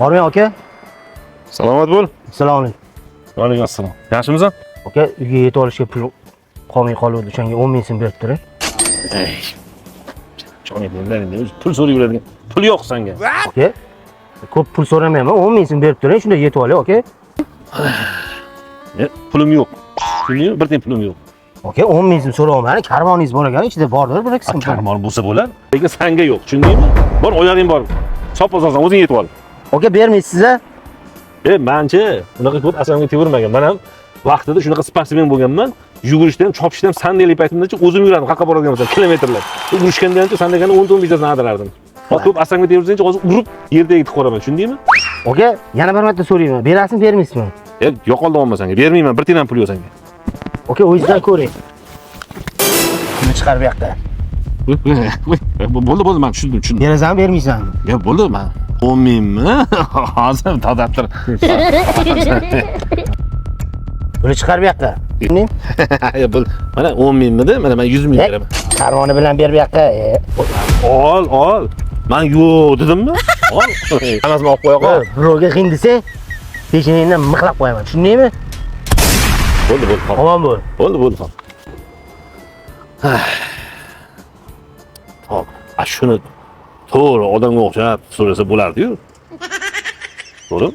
Ormen aka. Salomat bo'l. Assalomu alaykum. Va alaykum assalom. Yaxshimisan? Aka, uyga yetib olishga pul qolmay qoluvdi. O'shanga 10 ming so'm berib turing. Ey. Jo'nay bo'lganingda pul so'rayveradigan. Pul yo'q senga. Aka, ko'p pul so'ramayman. 10 ming so'm berib turing, shunda yetib olay, aka. Pulim yo'q. Tushundingmi? Bir tiyin pulim yo'q. Aka, 10 ming so'm so'rayman. Karvoningiz bor ekan, ichida bordir, bir ikki so'm. Karvon bo'lsa bo'lar. Lekin senga yo'q, tushundingmi? Bor, oyog'ing bor. Sopozsan, o'zing yetib ol. Aka, bermaysiz-a? Menchi unaqa ko'p asamga tevirmagan. Men ham vaqtida shunaqa sportsmen bo'lganman. Yugurishda ham, chopishda ham sandalye paytimdacha o'zim yurardim, qayerga boradigan bo'lsam, kilometrlar. Urishganda ham sandaliyani 10 bittasidan ag'darardim. Ko'p asamga tevirsangchi hozir urib yerda yetib qo'raman, tushundingmi? Aka, yana bir marta so'rayman. Berasizmi, bermaysizmi? Yo'qoldi olmasanga, bermayman, bir tiyin ham pul yo'q senga. Aka, o'zingizdan ko'ring. Pulni chiqar bu yoqda. Bo'ldi, men tushundim. Berasanmi, bermaysanmi? Ya bo'ldi, men 10 mingmi? Hozir tadabtir. Pulni chiqar bu yoqda. Ya bo'l. Mana 10 mingmidi? Mana men 100 ming beraman. Karvoni bilan ber bu yoqqa. Ol. Men yo'q dedimmi? Ol. Hammasini olib qo'ya qol. Birovga qiyin desa, peshiningdan mixlab qo'yaman. Tushundingmi? Bo'ldi. Omon bo'l. Bo'ldi. Hop, shuni to'g'ri odamga o'xshab so'rasa bo'lardi-yu. To'g'rimi?